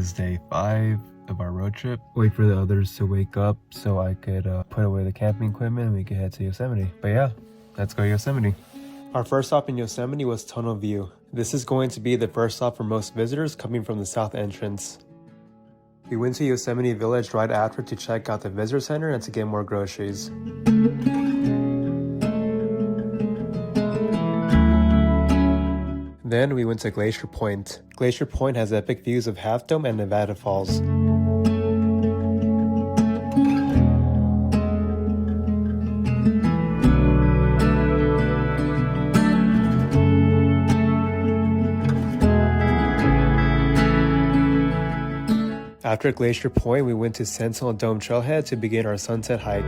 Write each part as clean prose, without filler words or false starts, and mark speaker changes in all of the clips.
Speaker 1: is day 5 of our road trip. Wait for the others to wake up so I could put away the camping equipment and we could head to Yosemite. But yeah, let's go to Yosemite. Our first stop in Yosemite was Tunnel View. This is going to be the first stop for most visitors coming from the south entrance. We went to Yosemite Village right after to check out the visitor center and to get more groceries. Then we went to Glacier Point. Glacier Point has epic views of Half Dome and Nevada Falls. After Glacier Point, we went to Sentinel Dome Trailhead to begin our sunset hike.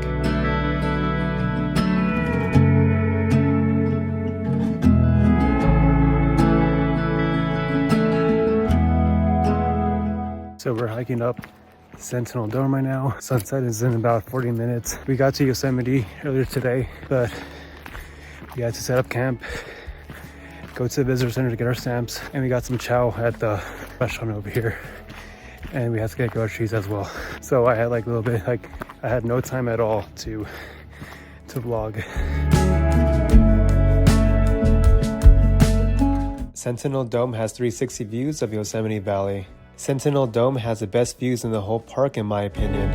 Speaker 1: So we're hiking up Sentinel Dome right now. Sunset is in about 40 minutes. We got to Yosemite earlier today, but we had to set up camp, go to the visitor center to get our stamps, and we got some chow at the restaurant over here. And we had to get groceries as well. So I had like a little bit, like I had no time at all to vlog. Sentinel Dome has 360 views of Yosemite Valley. Sentinel Dome has the best views in the whole park in my opinion.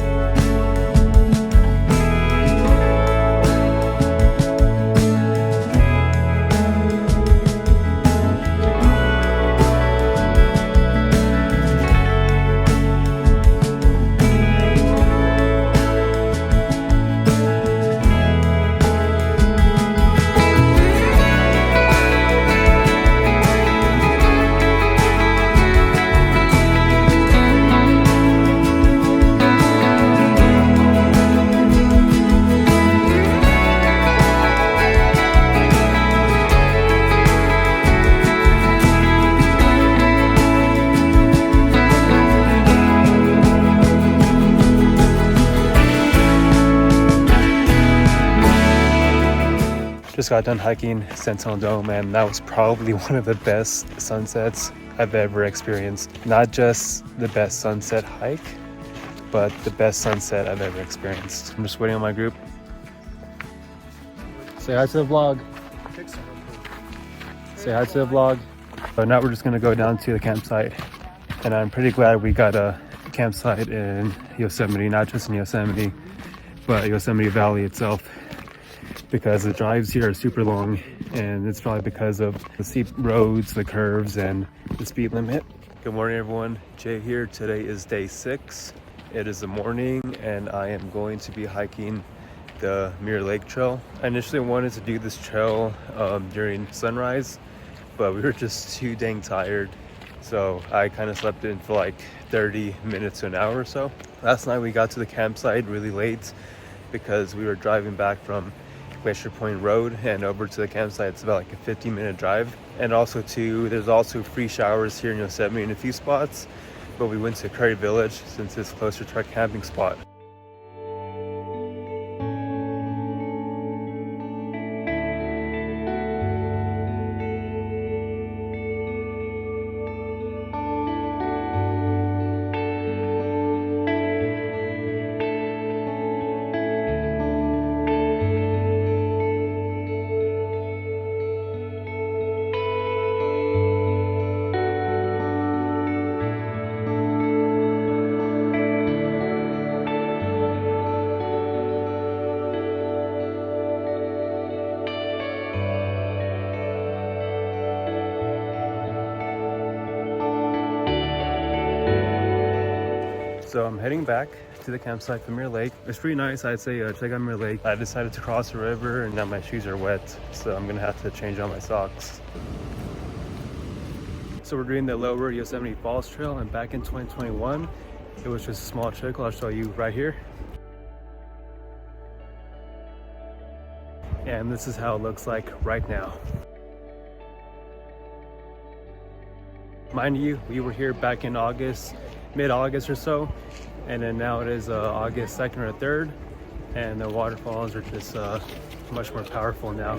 Speaker 1: Just got done hiking Sentinel Dome and that was probably one of the best sunsets I've ever experienced. Not just the best sunset hike, but the best sunset I've ever experienced. I'm just waiting on my group. Say hi to the vlog. Say hi to the vlog. So now we're just gonna go down to the campsite and I'm pretty glad we got a campsite in Yosemite, not just in Yosemite, but Yosemite Valley itself, because the drives here are super long and it's probably because of the steep roads, the curves, and the speed limit. Good morning everyone, Jay here. Today is day 6. It is the morning and I am going to be hiking the Mirror Lake Trail. I initially wanted to do this trail during sunrise, but we were just too dang tired. So I kind of slept in for like 30 minutes to an hour or so. Last night we got to the campsite really late because we were driving back from Glacier Point Road and over to the campsite. It's about like a 15-minute drive. And also too, there's also free showers here in Yosemite in a few spots, but we went to Curry Village since it's closer to our camping spot. So I'm heading back to the campsite from Mirror Lake. It's pretty nice, I'd say. Check out Mirror Lake. I decided to cross the river and now my shoes are wet, so I'm gonna have to change all my socks. So we're doing the Lower Yosemite Falls Trail, and back in 2021, it was just a small trickle. I'll show you right here. And this is how it looks like right now. Mind you, we were here back in August, mid-August or so, and then now it is August 2nd or 3rd, and the waterfalls are just much more powerful now.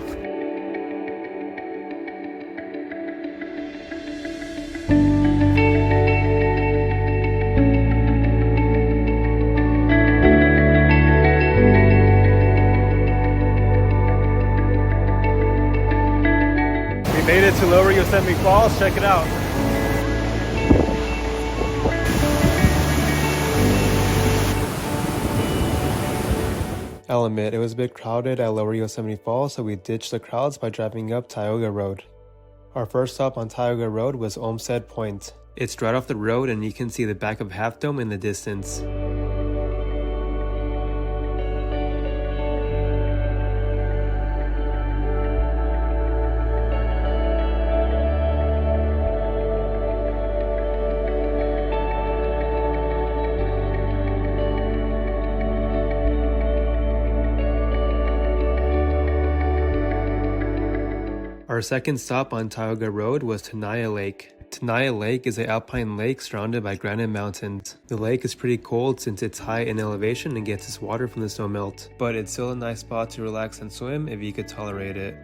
Speaker 1: made it to Lower Yosemite Falls. Check it out. I'll admit, it was a bit crowded at Lower Yosemite Falls, so we ditched the crowds by driving up Tioga Road. Our first stop on Tioga Road was Olmsted Point. It's right off the road and you can see the back of Half Dome in the distance. Our second stop on Tioga Road was Tenaya Lake. Tenaya Lake is an alpine lake surrounded by granite mountains. The lake is pretty cold since it's high in elevation and gets its water from the snowmelt, but it's still a nice spot to relax and swim if you could tolerate it.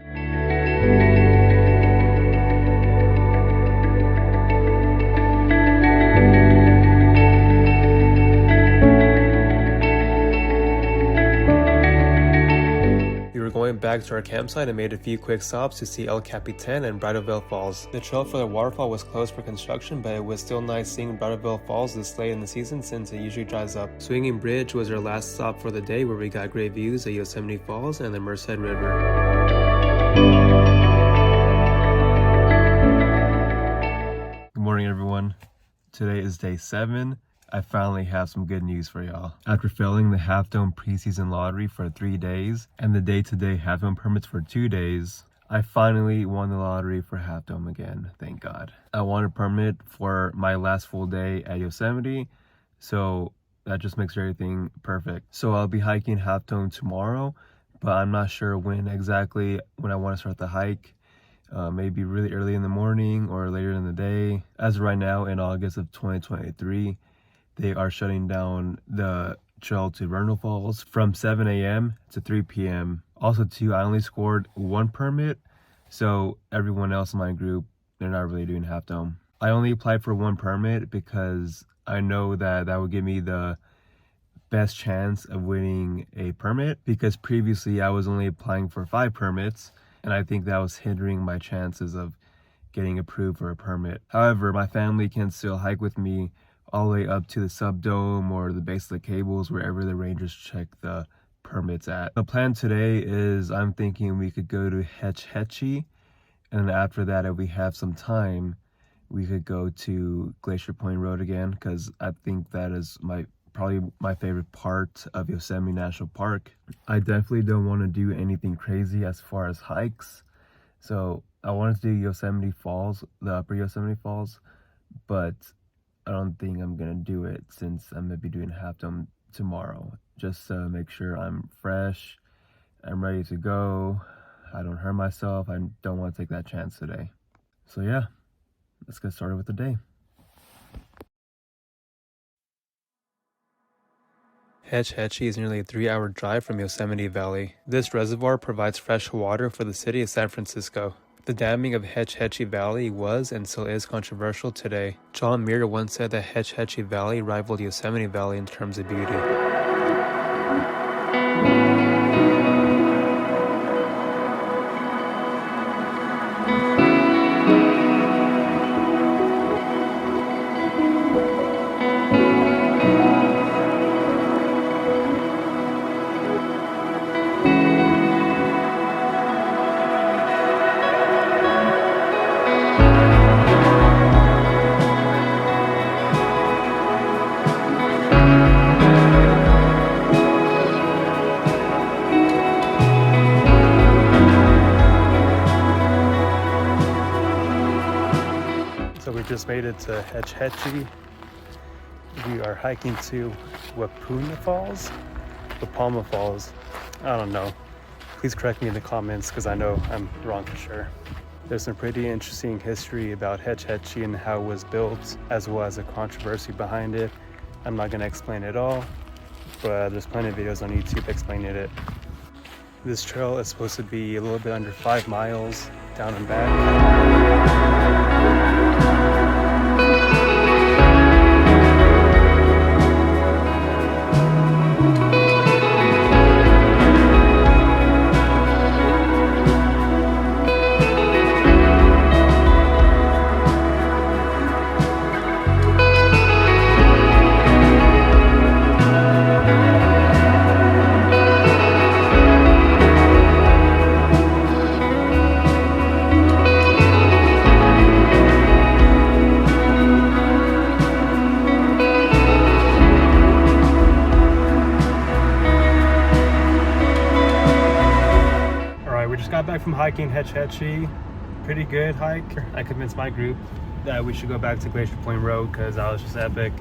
Speaker 1: Going back to our campsite and made a few quick stops to see El Capitan and Bridal Falls. The trail for the waterfall was closed for construction, but it was still nice seeing Bridal Falls this late in the season since it usually dries up. Swinging Bridge was our last stop for the day, where we got great views of Yosemite Falls and the Immerse River. Good morning, everyone. Today is day 7. I finally have some good news for y'all. After failing the Half Dome preseason lottery for 3 days and the day-to-day Half Dome permits for 2 days, I finally won the lottery for Half Dome again, thank God. I won a permit for my last full day at Yosemite, so that just makes everything perfect. So I'll be hiking Half Dome tomorrow, but I'm not sure when exactly when I want to start the hike. Maybe really early in the morning or later in the day. As of right now, in August of 2023, they are shutting down the trail to Vernal Falls from 7 a.m. to 3 p.m. Also, too, I only scored 1 permit, so everyone else in my group, they're not really doing Half Dome. I only applied for 1 permit because I know that that would give me the best chance of winning a permit, because previously I was only applying for 5 permits, and I think that was hindering my chances of getting approved for a permit. However, my family can still hike with me all the way up to the subdome or the base of the cables, wherever the rangers check the permits at. The plan today is I'm thinking we could go to Hetch Hetchy, and then after that, if we have some time, we could go to Glacier Point Road again, because I think that is probably my favorite part of Yosemite National Park. I definitely don't want to do anything crazy as far as hikes, so I wanted to do Yosemite Falls, the upper Yosemite Falls, but I don't think I'm gonna do it since I'm gonna be doing Half Dome tomorrow, just to make sure I'm fresh, I'm ready to go, I don't hurt myself. I don't want to take that chance today. So yeah, let's get started with the day. Hetch Hetchy is nearly a 3-hour drive from Yosemite Valley. This reservoir provides fresh water for the city of San Francisco. The damming of Hetch Hetchy Valley was and still is controversial today. John Muir once said that Hetch Hetchy Valley rivaled Yosemite Valley in terms of beauty. So we just made it to Hetch Hetchy. We are hiking to Wapuma Falls? Wapuma Falls. I don't know. Please correct me in the comments because I know I'm wrong for sure. There's some pretty interesting history about Hetch Hetchy and how it was built, as well as a controversy behind it. I'm not going to explain it all, but there's plenty of videos on YouTube explaining it. This trail is supposed to be a little bit under 5 miles down and back. got back from hiking Hetch Hetchy. Pretty good hike. I convinced my group that we should go back to Glacier Point Road because that was just epic.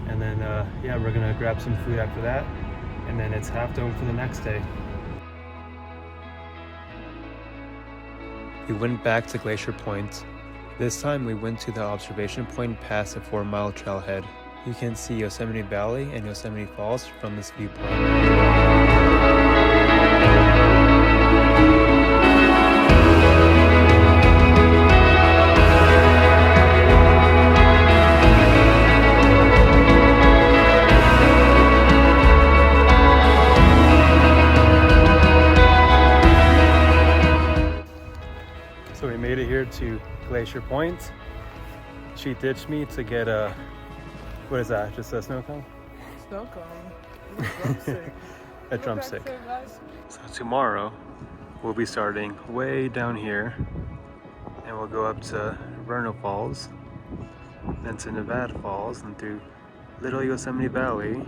Speaker 1: And then yeah, we're gonna grab some food after that, and then it's Half Dome for the next day. We went back to Glacier Point. This time we went to the observation point past a 4-mile trailhead. You can see Yosemite Valley and Yosemite Falls from this viewpoint. So we made it here to Glacier Point. She ditched me to get a, what is that, just a snow cone?
Speaker 2: Snow cone. Drumstick.
Speaker 1: A drumstick. So tomorrow we'll be starting way down here and we'll go up to Vernal Falls, then to Nevada Falls, and through Little Yosemite Valley,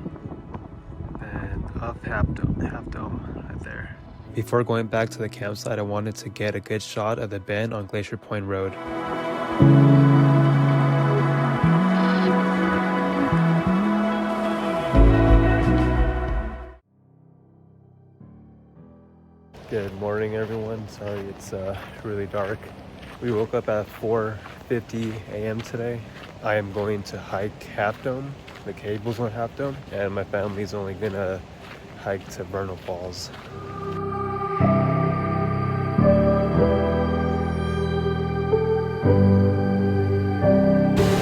Speaker 1: and up Half Dome right there. Before going back to the campsite, I wanted to get a good shot of the bend on Glacier Point Road. Good morning, everyone. Sorry it's really dark. We woke up at 4:50 a.m. today. I am going to hike Half Dome, the cables on Half Dome, and my family's only gonna hike to Vernal Falls.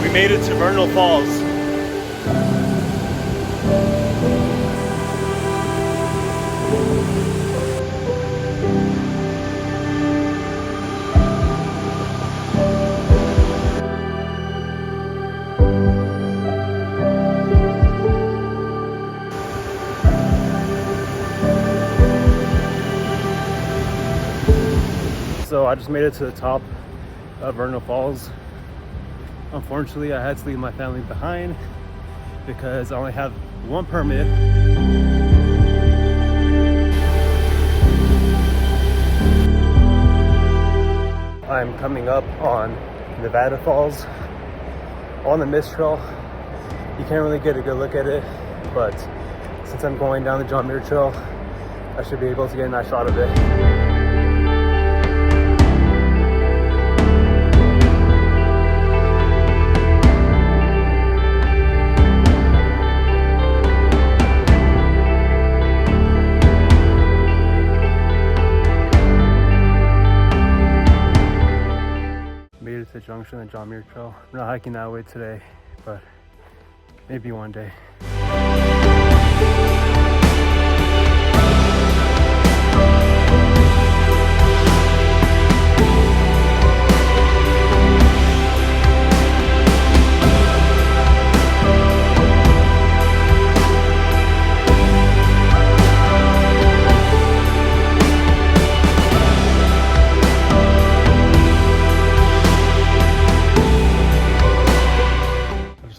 Speaker 1: We made it to Vernal Falls. So I just made it to the top of Vernal Falls. Unfortunately, I had to leave my family behind because I only have one permit. I'm coming up on Nevada Falls on the mist trail. You can't really get a good look at it, but since I'm going down the John Muir Trail, I should be able to get a nice shot of it. The junction of John Muir Trail. I'm not hiking that way today, but maybe one day.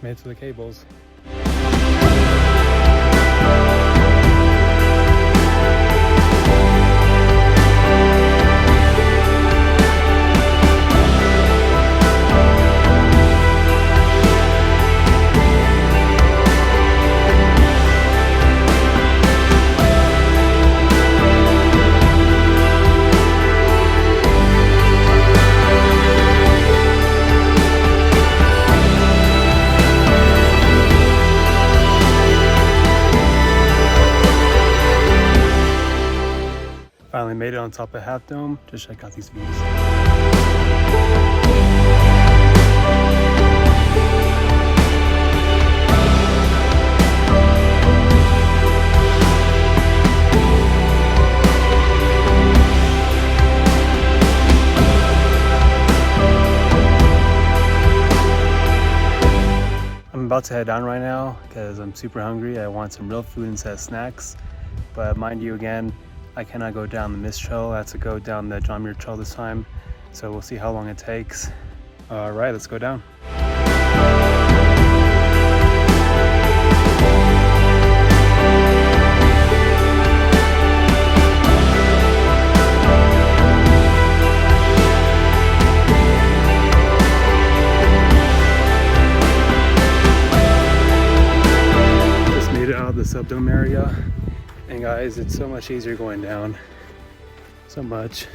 Speaker 1: Made it to the cables. Finally made it on top of Half Dome to check out these views. I'm about to head down right now because I'm super hungry. I want some real food instead of snacks. But mind you, again, I cannot go down the mist trail. I have to go down the John Muir Trail this time. So we'll see how long it takes. All right, let's go down. bottom area. And guys, it's so much easier going down. So much.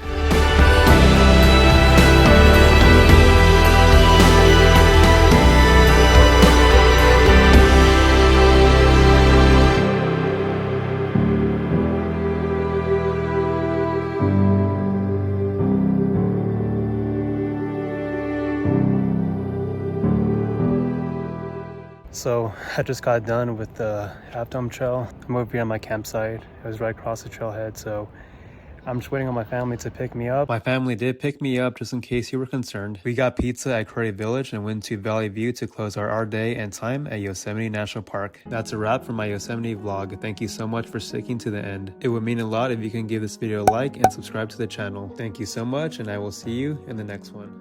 Speaker 1: So I just got done with the Half Dome Trail. I'm over here on my campsite. It was right across the trailhead, so I'm just waiting on my family to pick me up. My family did pick me up, just in case you were concerned. We got pizza at Curry Village and went to Valley View to close our day and time at Yosemite National Park. That's a wrap for my Yosemite vlog. Thank you so much for sticking to the end. It would mean a lot if you can give this video a like and subscribe to the channel. Thank you so much, and I will see you in the next one.